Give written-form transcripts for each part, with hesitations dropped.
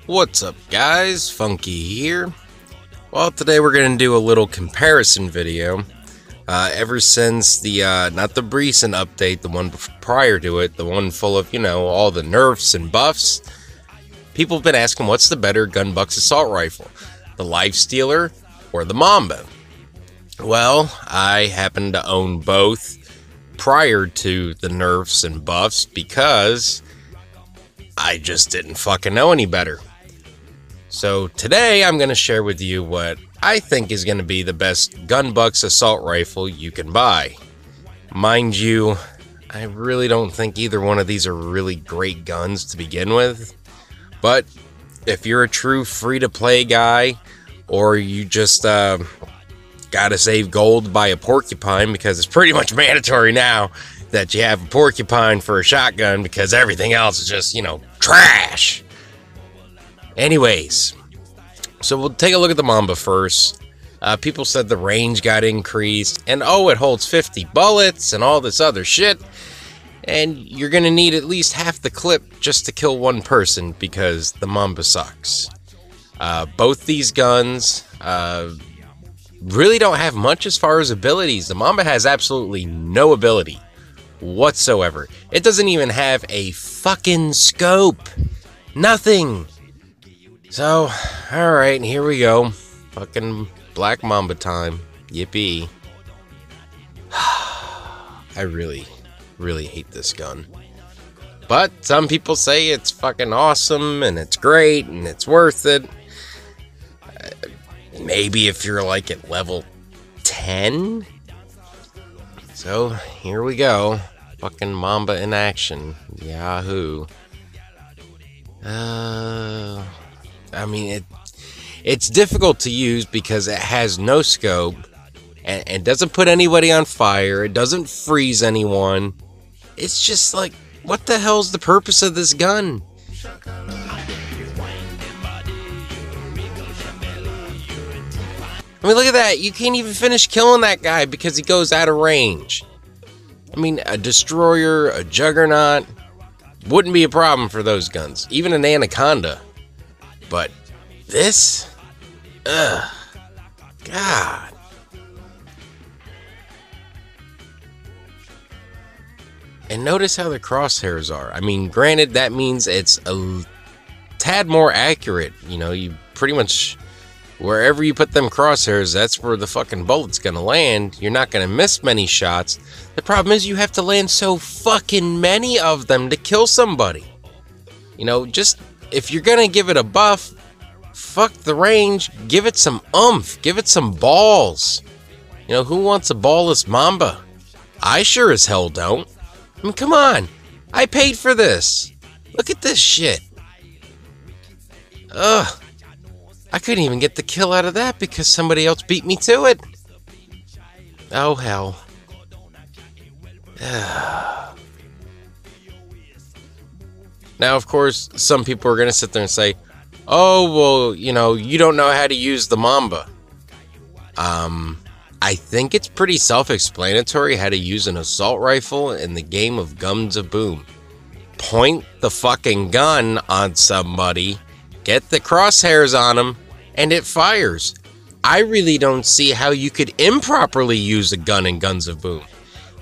What's up, guys? Funky here. Well, today we're going to do a little comparison video. Ever since the, not the recent update, the one prior to it, the one full of, all the nerfs and buffs, people have been asking what's the better gunbucks assault rifle, the Lifestealer or the Mamba? Well, I happen to own both prior to the nerfs and buffs because I just didn't fucking know any better. So today I'm going to share with you what I think is going to be the best gunbucks assault rifle you can buy. Mind you, I really don't think either one of these are really great guns to begin with. But if you're a true free-to-play guy, or you just gotta save gold to buy a porcupine because it's pretty much mandatory now that you have a porcupine for a shotgun because everything else is just, trash. Anyways, so we'll take a look at the Mamba first. People said the range got increased, and it holds 50 bullets and all this other shit. And you're gonna need at least half the clip just to kill one person because the Mamba sucks. Both these guns really don't have much as far as abilities. The Mamba has absolutely no ability whatsoever. It doesn't even have a fucking scope. Nothing. So, alright, here we go. Fucking Black Mamba time. Yippee. I really hate this gun. But some people say it's fucking awesome and it's great and it's worth it. Maybe if you're like at level 10. So, here we go. Fucking Mamba in action. Yahoo. I mean, it's difficult to use because it has no scope and doesn't put anybody on fire. It doesn't freeze anyone. It's just like, what the hell's the purpose of this gun? I mean, look at that. You can't even finish killing that guy because he goes out of range. I mean, a destroyer, a juggernaut wouldn't be a problem for those guns. Even an anaconda. But this? Ugh. God. And notice how the crosshairs are. I mean, granted, that means it's a tad more accurate. You pretty much, wherever you put them crosshairs, that's where the fucking bullet's gonna land. You're not gonna miss many shots. The problem is you have to land so fucking many of them to kill somebody. Just, if you're gonna give it a buff, fuck the range, give it some oomph, give it some balls. Who wants a ballless Mamba? I sure as hell don't. I mean, come on. I paid for this. Look at this shit. Ugh. I couldn't even get the kill out of that because somebody else beat me to it. Oh, hell. Now, of course, some people are going to sit there and say, oh, well, you don't know how to use the Mamba. I think it's pretty self-explanatory how to use an assault rifle in the game of Guns of Boom. Point the fucking gun on somebody, get the crosshairs on them, and it fires. I really don't see how you could improperly use a gun in Guns of Boom.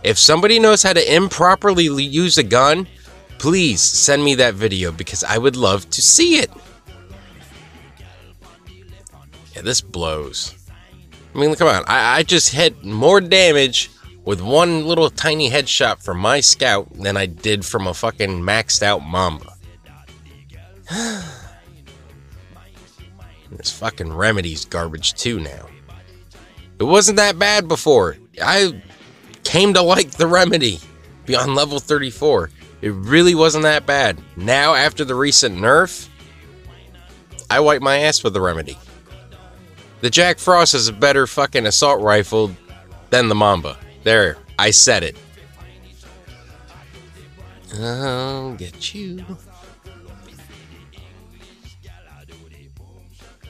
If somebody knows how to improperly use a gun, please send me that video because I would love to see it. Yeah, this blows. I mean, come on. I just hit more damage with one little tiny headshot from my scout than I did from a fucking maxed out Mamba. This fucking Remedy's garbage too now. It wasn't that bad before. I came to like the Remedy beyond level 34. It really wasn't that bad. Now, after the recent nerf, I wipe my ass with the Remedy. The Jack Frost is a better fucking assault rifle than the Mamba. There, I said it. I'll get you.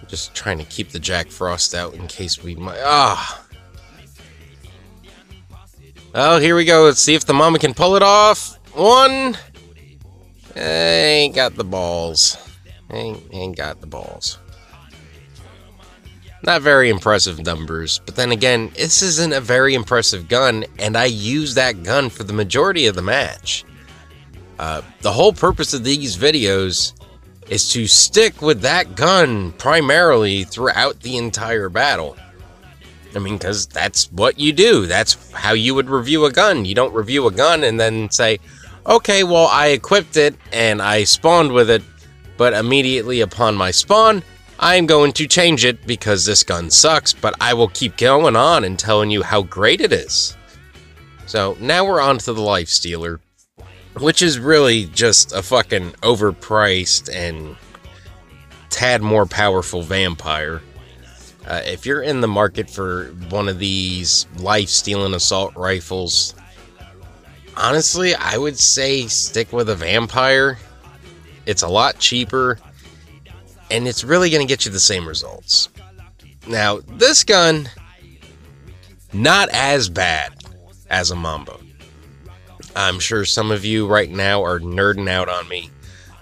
Just trying to keep the Jack Frost out in case we might. Oh, here we go. Let's see if the Mamba can pull it off. One. Ain't got the balls. Ain't got the balls. Not very impressive numbers, but then again, this isn't a very impressive gun, and I use that gun for the majority of the match. The whole purpose of these videos is to stick with that gun primarily throughout the entire battle. I mean, because that's what you do. That's how you would review a gun. You don't review a gun and then say, okay, well, I equipped it and I spawned with it, but immediately upon my spawn, I'm going to change it because this gun sucks, but I will keep going on and telling you how great it is. So now we're on to the Lifestealer, which is really just a fucking overpriced and tad more powerful vampire. If you're in the market for one of these life-stealing assault rifles, honestly, I would say stick with a vampire. It's a lot cheaper, and it's really going to get you the same results. Now, this gun, not as bad as a Mamba. I'm sure some of you right now are nerding out on me,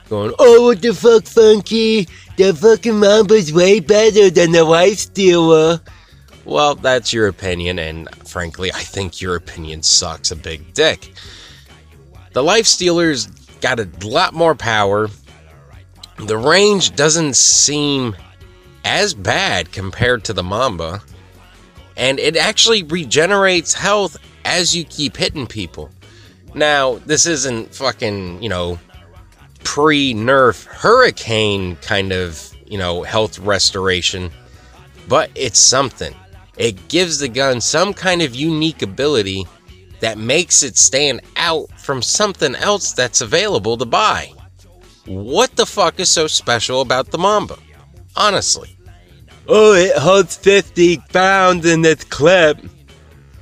going, oh, what the fuck, Funky? The fucking Mamba's way better than the Lifestealer. Well, that's your opinion, and frankly, I think your opinion sucks a big dick. The Lifestealer's got a lot more power. The range doesn't seem as bad compared to the Mamba, and it actually regenerates health as you keep hitting people. Now, this isn't fucking, pre-nerf hurricane kind of, health restoration, but it's something. It gives the gun some kind of unique ability that makes it stand out from something else that's available to buy. What the fuck is so special about the Mamba? Honestly. Oh, it holds 50 rounds in its clip.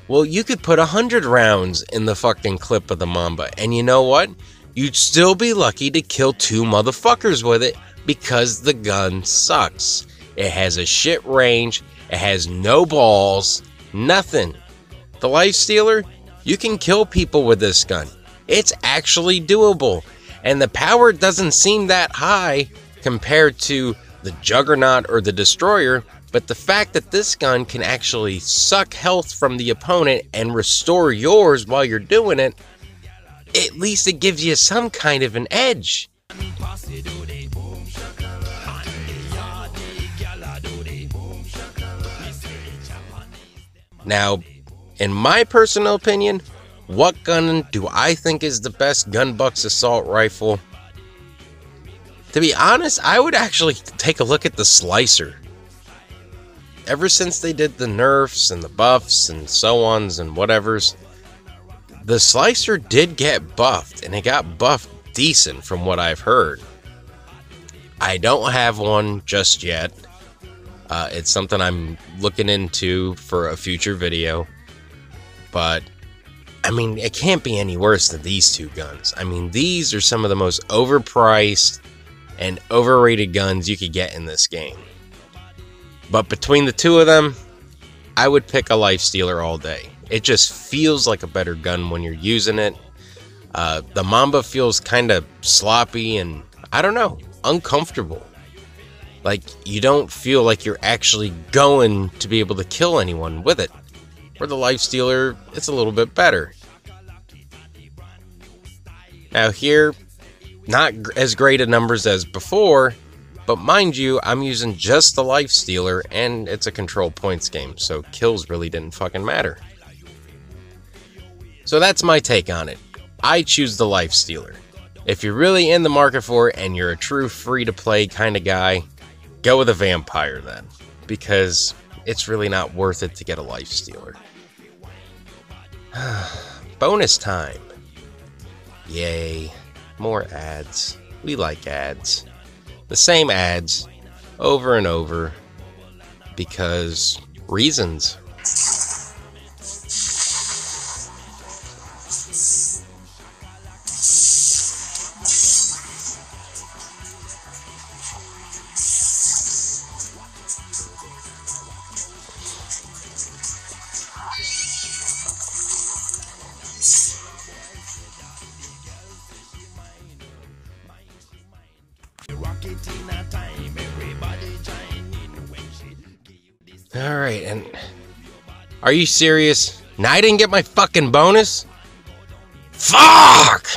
Well, you could put 100 rounds in the fucking clip of the Mamba, and you know what? You'd still be lucky to kill 2 motherfuckers with it because the gun sucks. It has a shit range, it has no balls, nothing. The Lifestealer, you can kill people with this gun. It's actually doable. And the power doesn't seem that high compared to the Juggernaut or the Destroyer, but the fact that this gun can actually suck health from the opponent and restore yours while you're doing it, at least it gives you some kind of an edge. Now, in my personal opinion, what gun do I think is the best gunbucks assault rifle? To be honest, I would actually take a look at the Slicer. Ever since they did the nerfs and the buffs and so-ons and whatevers, the Slicer did get buffed, and it got buffed decent from what I've heard. I don't have one just yet. It's something I'm looking into for a future video, but I mean, it can't be any worse than these 2 guns. I mean, these are some of the most overpriced and overrated guns you could get in this game. But between the 2 of them, I would pick a Lifestealer all day. It just feels like a better gun when you're using it. The Mamba feels kind of sloppy and, I don't know, uncomfortable. Like, you don't feel like you're actually going to be able to kill anyone with it. For the Lifestealer, it's a little bit better. Now here, not as great of numbers as before, but mind you, I'm using just the Lifestealer, and it's a control points game, so kills really didn't fucking matter. So that's my take on it. I choose the Lifestealer. If you're really in the market for it, and you're a true free-to-play kind of guy, go with a Vampire then, because it's really not worth it to get a Lifestealer. Bonus time. Yay. More ads. We like ads. The same ads over and over because reasons. Alright, and are you serious? Now I didn't get my fucking bonus? Fuck!